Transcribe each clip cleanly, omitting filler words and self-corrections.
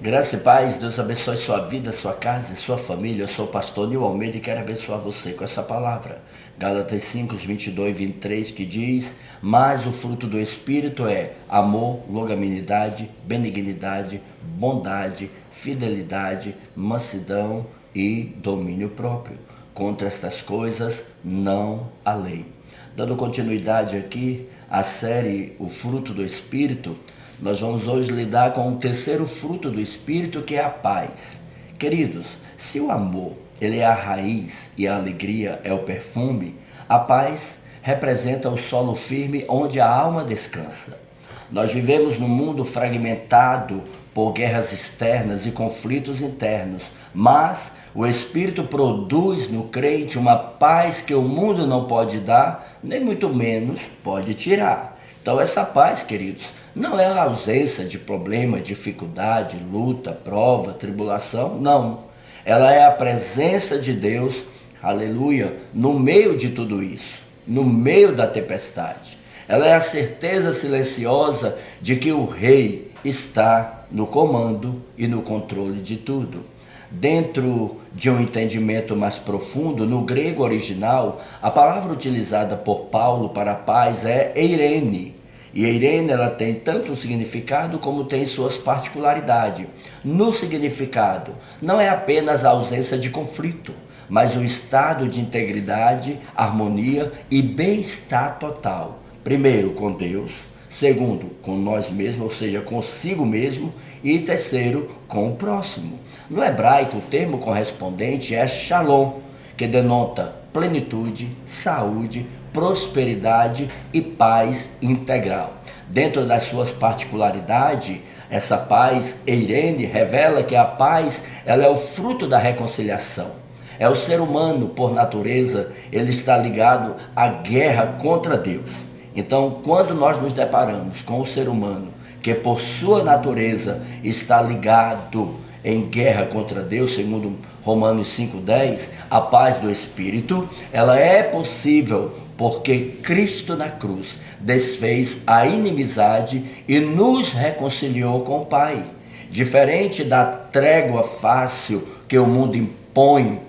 Graça e paz, Deus abençoe sua vida, sua casa e sua família. Eu sou o pastor Nil Almeida e quero abençoar você com essa palavra. Gálatas 5, 22 e 23, que diz: mas o fruto do Espírito é amor, longanimidade, benignidade, bondade, fidelidade, mansidão e domínio próprio. Contra estas coisas não há lei. Dando continuidade aqui à série O Fruto do Espírito, nós vamos hoje lidar com o terceiro fruto do Espírito, que é a paz. Queridos, se o amor ele é a raiz e a alegria é o perfume, a paz representa o solo firme onde a alma descansa. Nós vivemos num mundo fragmentado por guerras externas e conflitos internos, mas o Espírito produz no crente uma paz que o mundo não pode dar, nem muito menos pode tirar. Então essa paz, queridos, não é a ausência de problema, dificuldade, luta, prova, tribulação, não. Ela é a presença de Deus, aleluia, no meio de tudo isso, no meio da tempestade. Ela é a certeza silenciosa de que o Rei está no comando e no controle de tudo. Dentro de um entendimento mais profundo, no grego original, a palavra utilizada por Paulo para a paz é eirene. E eirene ela tem tanto significado como tem suas particularidades. No significado, não é apenas a ausência de conflito, mas o estado de integridade, harmonia e bem-estar total. Primeiro, com Deus. Segundo, com nós mesmos, ou seja, consigo mesmo. E terceiro, com o próximo. No hebraico, o termo correspondente é shalom, que denota plenitude, saúde, prosperidade e paz integral. Dentro das suas particularidades, essa paz eirene revela que a paz ela é o fruto da reconciliação. É o ser humano, por natureza, ele está ligado à guerra contra Deus. Então, quando nós nos deparamos com o ser humano, que por sua natureza está ligado em guerra contra Deus, segundo Romanos 5,10, a paz do Espírito, ela é possível porque Cristo na cruz desfez a inimizade e nos reconciliou com o Pai. Diferente da trégua fácil que o mundo impõe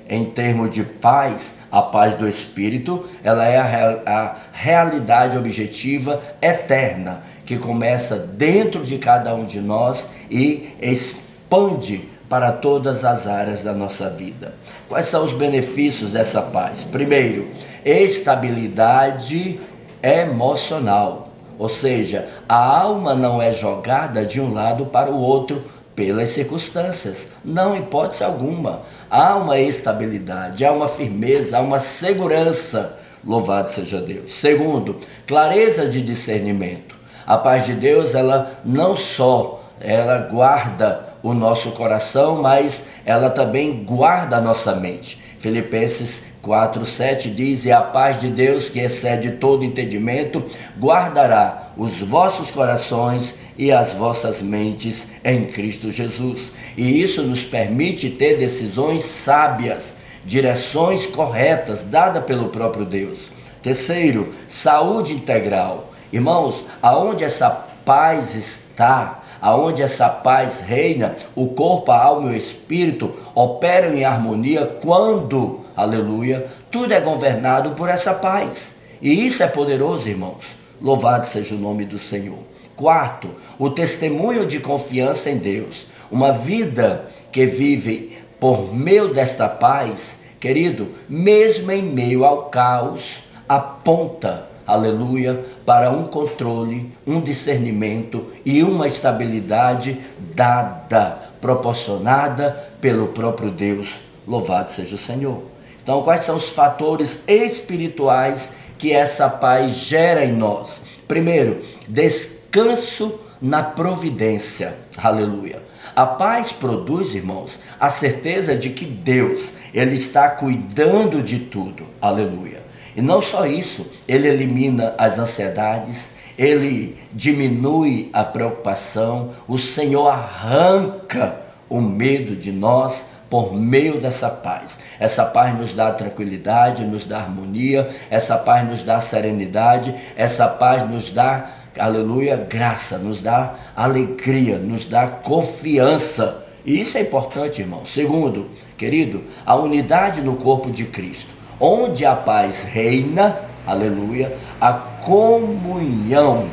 em termos de paz, a paz do Espírito, ela é a realidade objetiva eterna, que começa dentro de cada um de nós e expande para todas as áreas da nossa vida. Quais são os benefícios dessa paz? Primeiro, estabilidade emocional, ou seja, a alma não é jogada de um lado para o outro pelas circunstâncias, não, em hipótese alguma. Há uma estabilidade, há uma firmeza, há uma segurança, louvado seja Deus. Segundo, clareza de discernimento. A paz de Deus, ela não só ela guarda o nosso coração, mas ela também guarda a nossa mente. Filipenses 4:7 diz: e a paz de Deus, que excede todo entendimento, guardará os vossos corações e as vossas mentes em Cristo Jesus. E isso nos permite ter decisões sábias, direções corretas, dadas pelo próprio Deus. Terceiro, saúde integral. Irmãos, aonde essa paz está, aonde essa paz reina, o corpo, a alma e o espírito operam em harmonia quando, aleluia, tudo é governado por essa paz. E isso é poderoso, irmãos. Louvado seja o nome do Senhor. Quarto, o testemunho de confiança em Deus. Uma vida que vive por meio desta paz, querido, mesmo em meio ao caos, aponta, aleluia, para um controle, um discernimento e uma estabilidade dada, proporcionada pelo próprio Deus. Louvado seja o Senhor. Então, quais são os fatores espirituais que essa paz gera em nós? Primeiro, descanso na providência. Aleluia. A paz produz, irmãos, a certeza de que Deus, Ele está cuidando de tudo. Aleluia. E não só isso, Ele elimina as ansiedades, Ele diminui a preocupação, o Senhor arranca o medo de nós por meio dessa paz. Essa paz nos dá tranquilidade, nos dá harmonia, essa paz nos dá serenidade, essa paz nos dá aleluia, graça, nos dá alegria, nos dá confiança. E isso é importante, irmão. Segundo, querido, a unidade no corpo de Cristo. Onde a paz reina, aleluia, a comunhão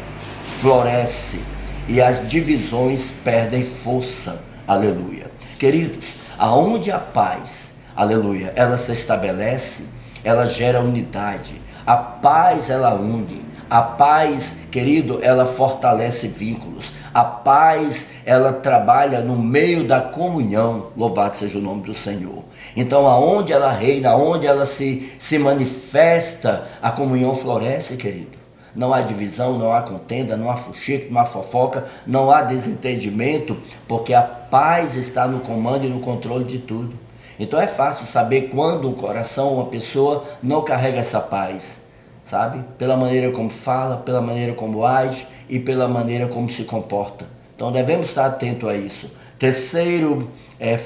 floresce e as divisões perdem força, aleluia. Queridos, aonde a paz, aleluia, ela se estabelece, ela gera unidade. A paz, ela une. A paz, querido, ela fortalece vínculos. A paz, ela trabalha no meio da comunhão. Louvado seja o nome do Senhor. Então, aonde ela reina, aonde ela se manifesta, a comunhão floresce, querido. Não há divisão, não há contenda, não há fuxico, não há fofoca, não há desentendimento, porque a paz está no comando e no controle de tudo. Então é fácil saber quando o coração, uma pessoa, não carrega essa paz, sabe? Pela maneira como fala, pela maneira como age e pela maneira como se comporta. Então devemos estar atentos a isso. Terceiro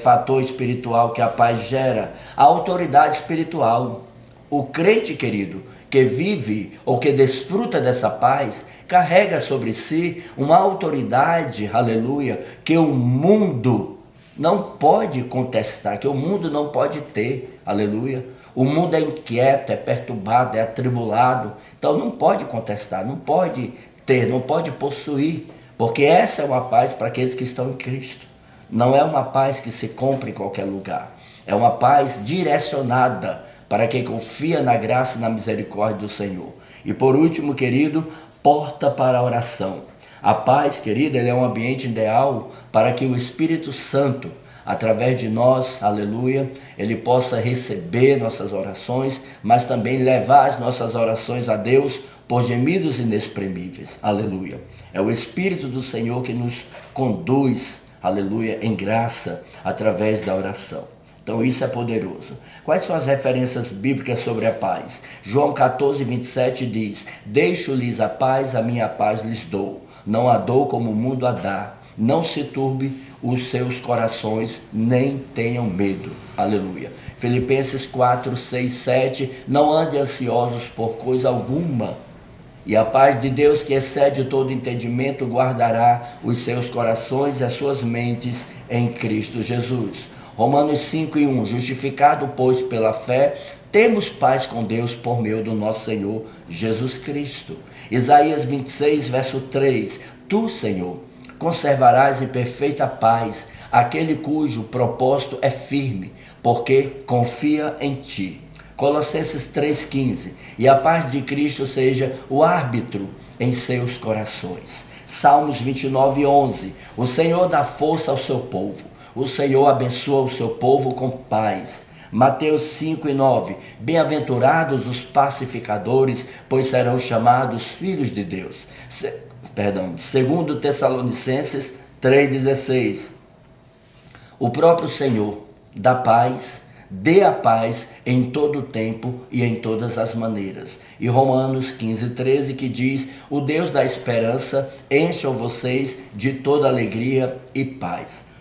fator espiritual que a paz gera, a autoridade espiritual. O crente, querido, que vive ou que desfruta dessa paz, carrega sobre si uma autoridade, aleluia, que o mundo não pode contestar, que o mundo não pode ter, aleluia. O mundo é inquieto, é perturbado, é atribulado, então não pode contestar, não pode ter, não pode possuir, porque essa é uma paz para aqueles que estão em Cristo. Não é uma paz que se compra em qualquer lugar, é uma paz direcionada para quem confia na graça e na misericórdia do Senhor. E por último, querido, porta para a oração. A paz, querido, ele é um ambiente ideal para que o Espírito Santo, através de nós, aleluia, ele possa receber nossas orações, mas também levar as nossas orações a Deus por gemidos inexprimíveis, aleluia. É o Espírito do Senhor que nos conduz, aleluia, em graça, através da oração. Então isso é poderoso. Quais são as referências bíblicas sobre a paz? João 14, 27 diz: deixo-lhes a paz, a minha paz lhes dou. Não a dou como o mundo a dá. Não se turbe os seus corações, nem tenham medo. Aleluia. Filipenses 4, 6, 7. Não andem ansiosos por coisa alguma. E a paz de Deus, que excede todo entendimento, guardará os seus corações e as suas mentes em Cristo Jesus. Romanos 5 e 1, justificado, pois, pela fé, temos paz com Deus por meio do nosso Senhor Jesus Cristo. Isaías 26, verso 3, tu, Senhor, conservarás em perfeita paz aquele cujo propósito é firme, porque confia em ti. Colossenses 3,15, e a paz de Cristo seja o árbitro em seus corações. Salmos 29, 11, o Senhor dá força ao seu povo. O Senhor abençoa o seu povo com paz. Mateus 5 e 9. Bem-aventurados os pacificadores, pois serão chamados filhos de Deus. Segundo Tessalonicenses 3,16. O próprio Senhor dá paz, dê a paz em todo o tempo e em todas as maneiras. E Romanos 15, 13, que diz: o Deus da esperança encham vocês de toda alegria e paz.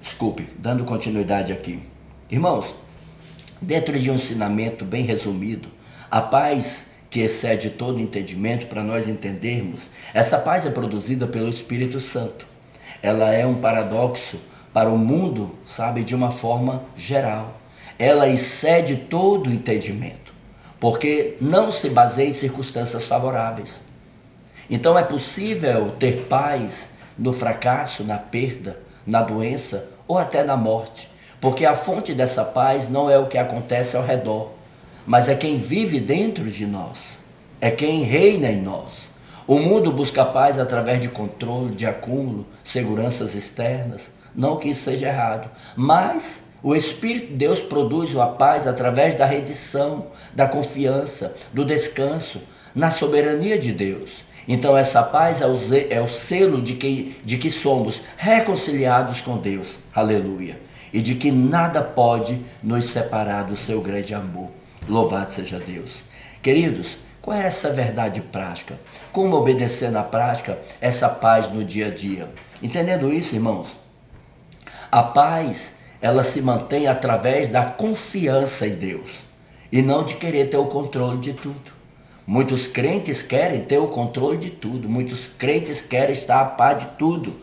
Desculpe, dando continuidade aqui. Irmãos, dentro de um ensinamento bem resumido, a paz que excede todo entendimento, para nós entendermos, essa paz é produzida pelo Espírito Santo. Ela é um paradoxo para o mundo, sabe, de uma forma geral. Ela excede todo entendimento, porque não se baseia em circunstâncias favoráveis. Então é possível ter paz no fracasso, na perda, na doença ou até na morte, porque a fonte dessa paz não é o que acontece ao redor, mas é quem vive dentro de nós, é quem reina em nós. O mundo busca paz através de controle, de acúmulo, seguranças externas, não que isso seja errado, mas o Espírito de Deus produz a paz através da rendição, da confiança, do descanso, na soberania de Deus. Então essa paz é o selo de que somos reconciliados com Deus, aleluia, e de que nada pode nos separar do seu grande amor. Louvado seja Deus. Queridos, qual é essa verdade prática? Como obedecer na prática essa paz no dia a dia? Entendendo isso, irmãos, a paz, ela se mantém através da confiança em Deus e não de querer ter o controle de tudo. Muitos crentes querem ter o controle de tudo, muitos crentes querem estar a par de tudo.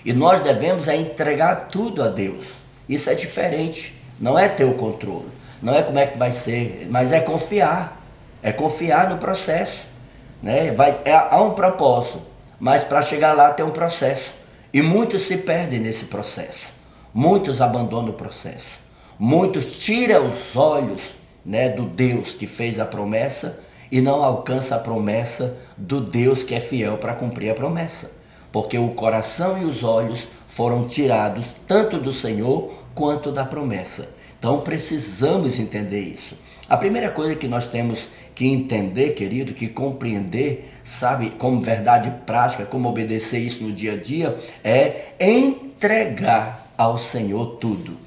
E nós devemos entregar tudo a Deus. Isso é diferente, não é ter o controle, não é como é que vai ser, mas é confiar no processo. Né? Há um propósito, mas para chegar lá tem um processo. E muitos se perdem nesse processo, muitos abandonam o processo, muitos tiram os olhos, né, do Deus que fez a promessa e não alcança a promessa do Deus que é fiel para cumprir a promessa, porque o coração e os olhos foram tirados tanto do Senhor quanto da promessa. Então precisamos entender isso. A primeira coisa que nós temos que entender, querido, que compreender, sabe, como verdade prática, como obedecer isso no dia a dia, é entregar ao Senhor tudo.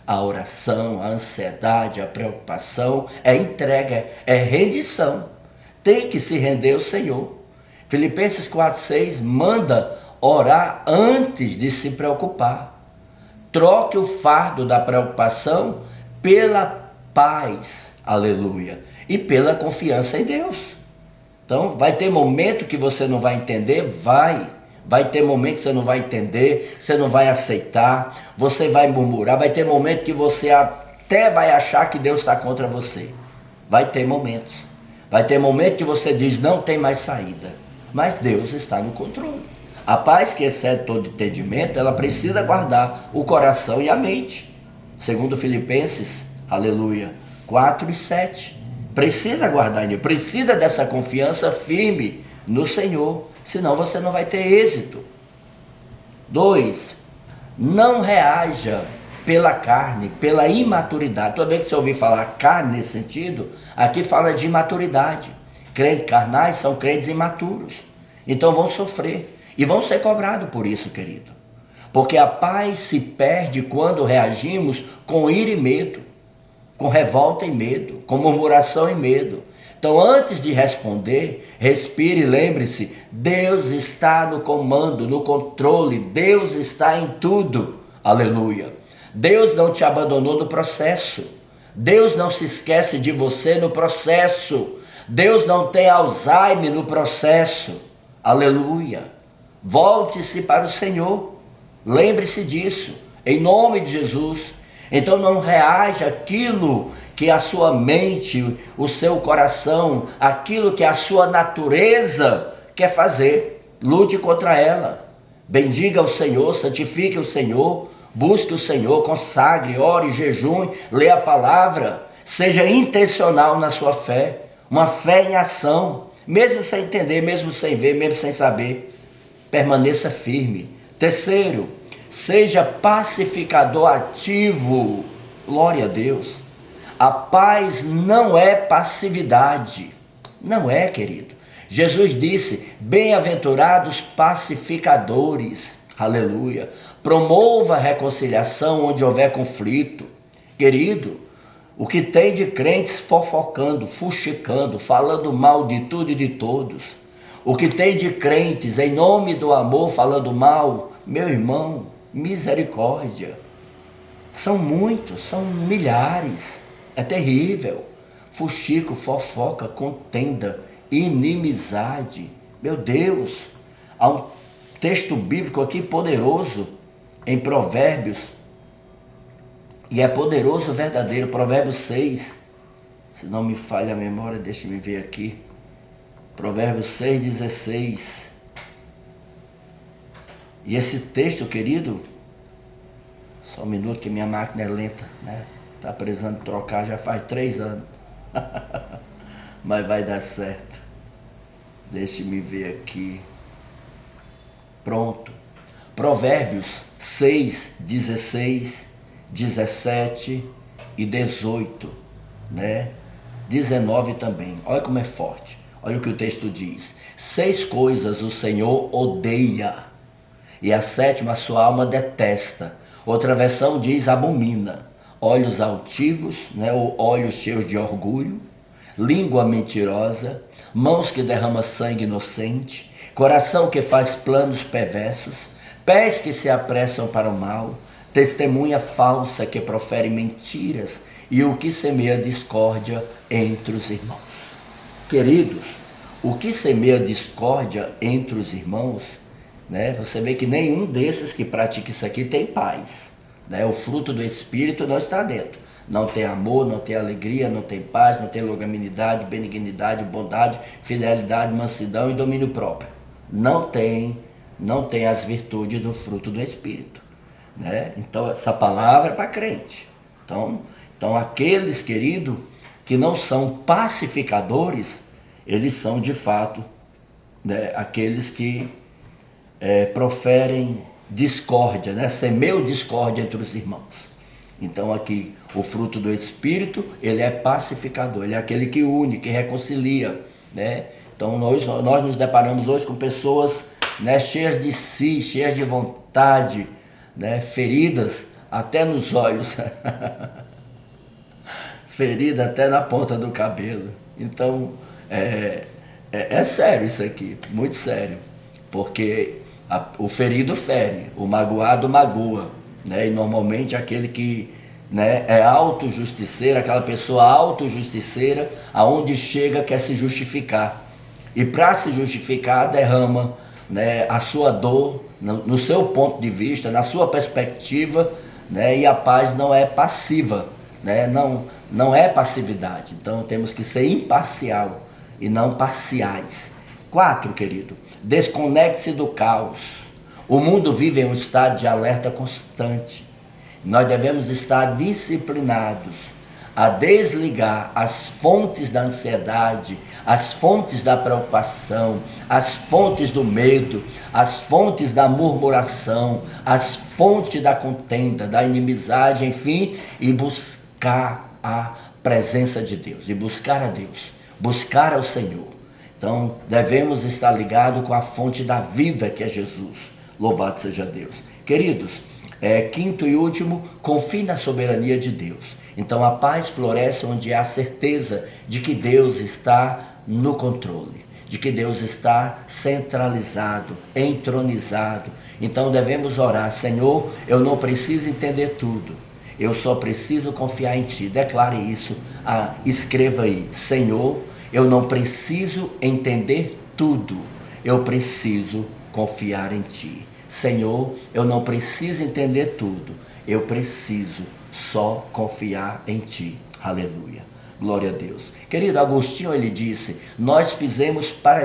A oração, a ansiedade, a preocupação, é entrega, é rendição. Tem que se render ao Senhor. Filipenses 4,6 manda orar antes de se preocupar. Troque o fardo da preocupação pela paz, aleluia, e pela confiança em Deus. Então, vai ter momento que você não vai entender, vai ter momento que você não vai entender, você não vai aceitar, você vai murmurar, vai ter momento que você até vai achar que Deus está contra você. Vai ter momentos que você diz, não tem mais saída, mas Deus está no controle. A paz que excede todo entendimento, ela precisa guardar o coração e a mente. Segundo Filipenses, aleluia, 4:7. Precisa guardar, precisa dessa confiança firme no Senhor, senão você não vai ter êxito. 2. Não reaja pela carne, pela imaturidade. Toda vez que você ouvir falar carne nesse sentido, aqui fala de imaturidade. Crentes carnais são crentes imaturos, então vão sofrer. E vão ser cobrados por isso, querido. Porque a paz se perde quando reagimos com ira e medo, com revolta e medo, com murmuração e medo. Então, antes de responder, respire e lembre-se, Deus está no comando, no controle, Deus está em tudo. Aleluia. Deus não te abandonou no processo. Deus não se esquece de você no processo. Deus não tem Alzheimer no processo. Aleluia. Volte-se para o Senhor, lembre-se disso, em nome de Jesus. Então não reaja aquilo que a sua mente, o seu coração, aquilo que a sua natureza quer fazer, lute contra ela. Bendiga o Senhor, santifique o Senhor, busque o Senhor, consagre, ore, jejum, lê a palavra, seja intencional na sua fé, uma fé em ação, mesmo sem entender, mesmo sem ver, mesmo sem saber. Permaneça firme. 3, seja pacificador ativo. Glória a Deus. A paz não é passividade. Não é, querido. Jesus disse, bem-aventurados pacificadores. Aleluia. Promova a reconciliação onde houver conflito. Querido, o que tem de crentes fofocando, fuxicando, falando mal de tudo e de todos. O que tem de crentes em nome do amor falando mal, meu irmão, misericórdia. São muitos, são milhares, é terrível. Fuxico, fofoca, contenda, inimizade. Meu Deus, há um texto bíblico aqui poderoso em Provérbios, e é poderoso verdadeiro, Provérbios 6, se não me falha a memória, deixa-me ver aqui. Provérbios 6,16. E esse texto, querido, só um minuto que minha máquina é lenta, né? Está precisando trocar já faz 3 anos. Mas vai dar certo. Deixe-me ver aqui. Pronto. Provérbios 6, 16, 17 e 18, né? 19 também. Olha como é forte. Olha o que o texto diz. 6 coisas o Senhor odeia, e a 7ª a sua alma detesta. Outra versão diz abomina. Olhos altivos, né, ou olhos cheios de orgulho, língua mentirosa, mãos que derramam sangue inocente, coração que faz planos perversos, pés que se apressam para o mal, testemunha falsa que profere mentiras, e o que semeia discórdia entre os irmãos. Queridos, o que semeia discórdia entre os irmãos, né? Você vê que nenhum desses que pratica isso aqui tem paz, né? O fruto do Espírito não está dentro. Não tem amor, não tem alegria, não tem paz, não tem longanimidade, benignidade, bondade, fidelidade, mansidão e domínio próprio. Não tem as virtudes do fruto do Espírito, né? Então essa palavra é para crente. Então aqueles, querido, que não são pacificadores, eles são de fato, né, aqueles que proferem discórdia, né? Semeiam discórdia entre os irmãos. Então aqui o fruto do Espírito, ele é pacificador, ele é aquele que une, que reconcilia, né? Então nós nos deparamos hoje com pessoas, né, cheias de si, cheias de vontade, né, feridas até nos olhos, ferida até na ponta do cabelo. Então é sério isso aqui, muito sério, porque o ferido fere, o magoado magoa, né? E normalmente aquele que, né, é autojusticeiro, aquela pessoa autojusticeira, aonde chega quer se justificar, e para se justificar derrama, né, a sua dor no seu ponto de vista, na sua perspectiva, né? E a paz não é passiva, né? Não é passividade. Então temos que ser imparcial e não parciais. 4, querido, desconecte-se do caos. O mundo vive em um estado de alerta constante. Nós devemos estar disciplinados a desligar as fontes da ansiedade, as fontes da preocupação, as fontes do medo, as fontes da murmuração, as fontes da contenda, da inimizade, enfim, e buscar a presença de Deus, e buscar a Deus, buscar ao Senhor. Então, devemos estar ligados com a fonte da vida, que é Jesus. Louvado seja Deus. Queridos, 5º e último, confie na soberania de Deus. Então, a paz floresce onde há certeza de que Deus está no controle, de que Deus está centralizado, entronizado. Então, devemos orar: Senhor, eu não preciso entender tudo, eu só preciso confiar em Ti. Declare isso, escreva aí: Senhor, eu não preciso entender tudo, eu preciso confiar em Ti. Senhor, eu não preciso entender tudo, eu preciso só confiar em Ti. Aleluia, glória a Deus. Querido, Agostinho, ele disse: nos fizeste para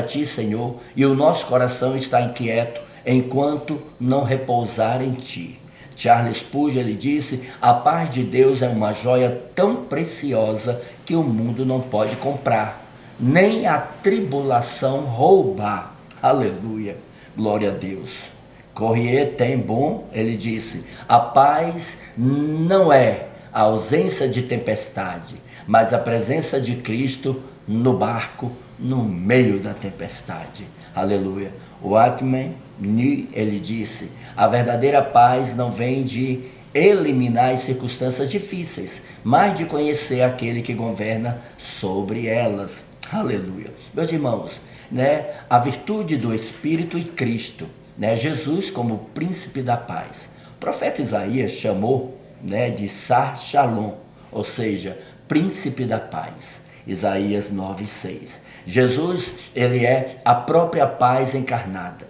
Ti, Senhor, e o nosso coração está inquieto enquanto não repousar em Ti. Charles Spurgeon, ele disse: a paz de Deus é uma joia tão preciosa que o mundo não pode comprar, nem a tribulação roubar. Aleluia, glória a Deus. Corrier ten Bon, ele disse: a paz não é a ausência de tempestade, mas a presença de Cristo no barco, no meio da tempestade. Aleluia. Watchman Nee, ele disse: a verdadeira paz não vem de eliminar as circunstâncias difíceis, mas de conhecer aquele que governa sobre elas. Aleluia. Meus irmãos, né, a virtude do Espírito e Cristo, né, Jesus como príncipe da paz. O profeta Isaías chamou, né, de Sar Shalom, ou seja, príncipe da paz. Isaías 9:6. Jesus, ele é a própria paz encarnada.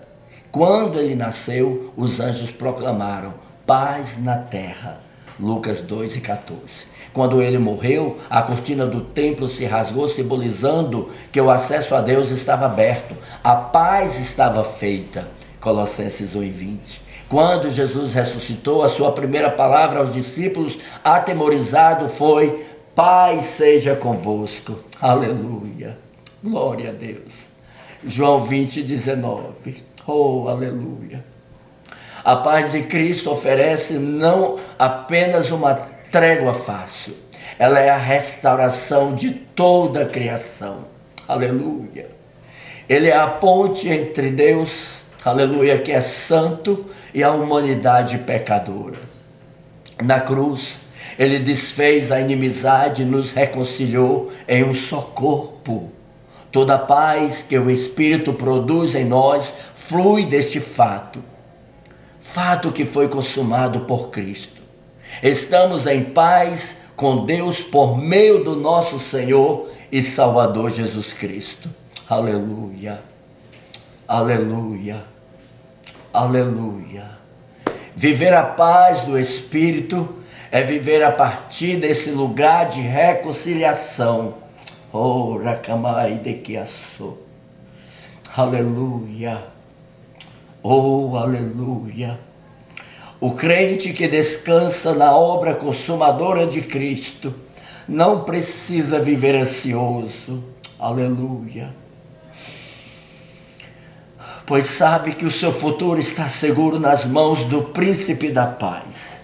Quando ele nasceu, os anjos proclamaram paz na terra. Lucas 2:14. Quando ele morreu, a cortina do templo se rasgou, simbolizando que o acesso a Deus estava aberto. A paz estava feita. Colossenses 1:20. Quando Jesus ressuscitou, a sua primeira palavra aos discípulos, atemorizado, foi: paz seja convosco. Aleluia. Glória a Deus. João 20:19. Oh, aleluia. A paz de Cristo oferece não apenas uma trégua fácil, ela é a restauração de toda a criação. Aleluia. Ele é a ponte entre Deus, aleluia, que é santo, e a humanidade pecadora. Na cruz, ele desfez a inimizade e nos reconciliou em um só corpo. Toda a paz que o Espírito produz em nós flui deste fato que foi consumado por Cristo. Estamos em paz com Deus por meio do nosso Senhor e Salvador Jesus Cristo. Aleluia, aleluia, aleluia. Viver a paz do Espírito é viver a partir desse lugar de reconciliação. Oh, Rakamai de Kiasso. Aleluia. Oh, aleluia. O crente que descansa na obra consumadora de Cristo não precisa viver ansioso. Aleluia. Pois sabe que o seu futuro está seguro nas mãos do Príncipe da Paz.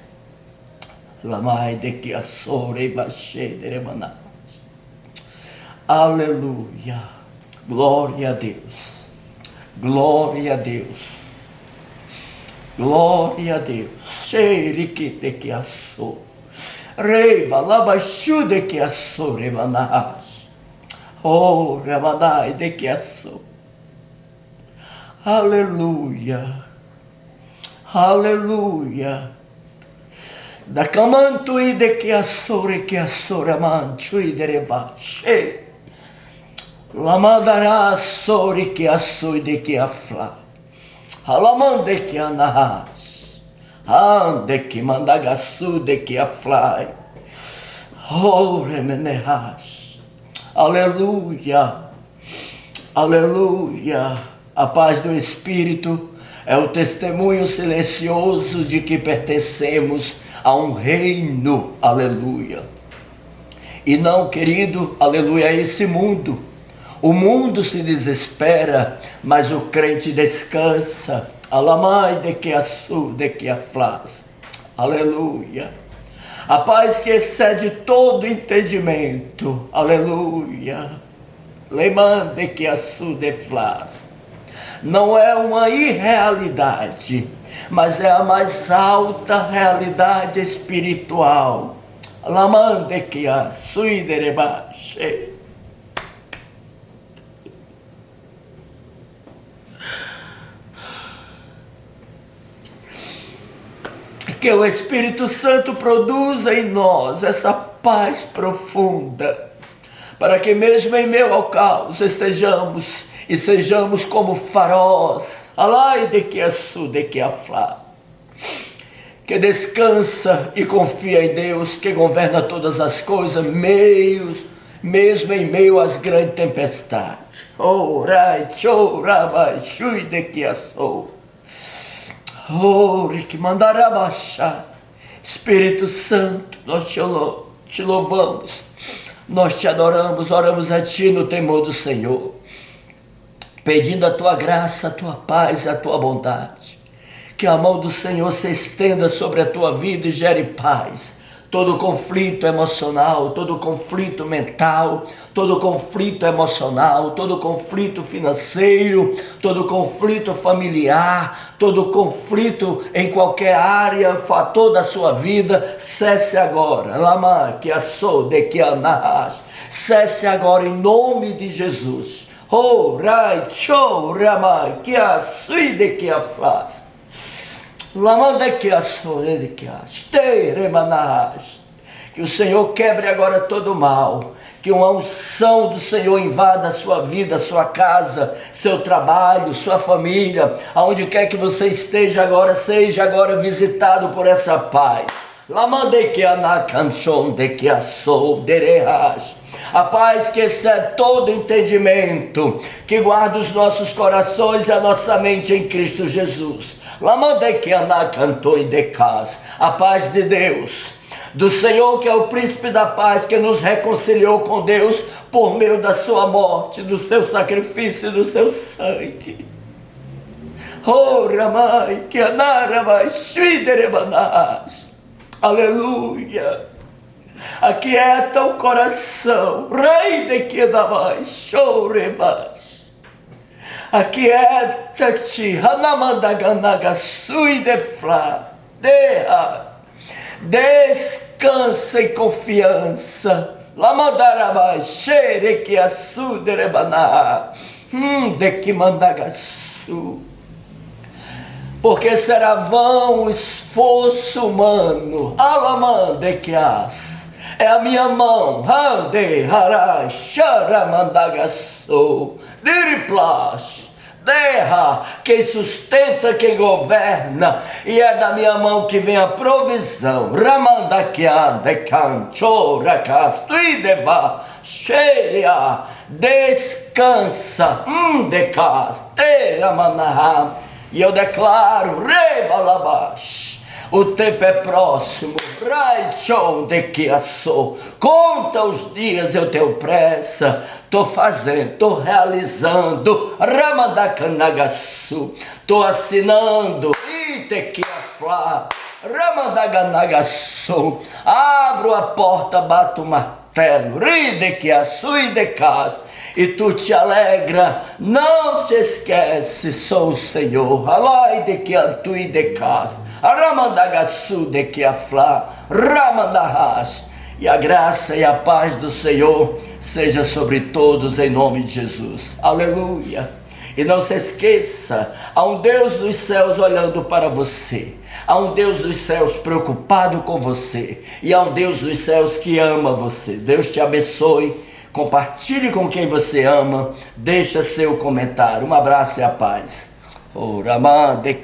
Aleluia. Glória a Deus. Glória a Deus. Glória a Deus. Xeriquite que assou. Reiva, labaxude que assou, remanás. Oh, remanai de que assou. Aleluia. Aleluia. Da camanto e de que assore que assora mancho e derevache. La mandará assore que assoi de que afla. Alamande que anahas. Ande que mandagaçu de que aflai. Oh, remenehas. Aleluia. Aleluia. A paz do Espírito é o testemunho silencioso de que pertencemos a um reino, aleluia. E não, querido, aleluia, a esse mundo. O mundo se desespera, mas o crente descansa. Alamai de que assu, de que aflas. Aleluia. A paz que excede todo entendimento, aleluia. Leman de que assu de flas. Não é uma irrealidade, mas é a mais alta realidade espiritual. Lamande que a suiderebache. Que o Espírito Santo produza em nós essa paz profunda, para que mesmo em meio ao caos sejamos como faróis, alai de que assu, de que aflá, que descansa e confia em Deus, que governa todas as coisas, mesmo em meio às grandes tempestades. Oh, rai, chou, rabai, chui de que assou. Oh, que mandará baixar. Espírito Santo, nós te louvamos, nós te adoramos, oramos a ti no temor do Senhor, pedindo a tua graça, a tua paz e a tua bondade. Que a mão do Senhor se estenda sobre a tua vida e gere paz. Todo conflito emocional, todo conflito mental, todo conflito emocional, todo conflito financeiro, todo conflito familiar, todo conflito em qualquer área, fator da sua vida, cesse agora. Lama que assou de que anahas. Cesse agora em nome de Jesus. Oh, rai, show, ramai, que assui de que aflas. Que o Senhor quebre agora todo o mal, que uma unção do Senhor invada a sua vida, a sua casa, seu trabalho, sua família, aonde quer que você esteja agora, seja agora visitado por essa paz. A paz que excede todo entendimento, que guarda os nossos corações e a nossa mente em Cristo Jesus. A paz de Deus, do Senhor, que é o príncipe da paz, que nos reconciliou com Deus por meio da sua morte, do seu sacrifício e do seu sangue. Oh, Ramai, que anaramai, shiderebanas. Aleluia. Aquieta o coração. Rei de que damai, chorebas. Aquieta-te, Hanamandaganagasui de Flá, descansa em confiança, Lamandarabai, Xerequiaçu, Derebaná, de que mandagaçu, porque será vão o esforço humano, Alamandequias, É a minha mão, Hande Harai Sharamandagaçu, Diriplash. Terra, quem sustenta, quem governa, e é da minha mão que vem a provisão. Ramandakia, Decanchora, Castuideva, Sheria, descansa, Decas, Teramanaha, e eu declaro, Revalabash. O tempo é próximo, Raichon de que assou. Conta os dias, eu tenho pressa. Tô fazendo, tô realizando. Ramandakanagasu. Tô assinando. Itekiafla. Ramandaganagasu. Abro a porta, bato o martelo. Ridekiasu e decas. E tu te alegra, não te esquece, sou o Senhor. Alai de que a tu e de casa, Aramandagasu de que a flá, Ramandahas. E a graça e a paz do Senhor seja sobre todos em nome de Jesus. Aleluia. E não se esqueça, há um Deus dos céus olhando para você. Há um Deus dos céus preocupado com você. E há um Deus dos céus que ama você. Deus te abençoe. Compartilhe com quem você ama. Deixa seu comentário. Um abraço e a paz.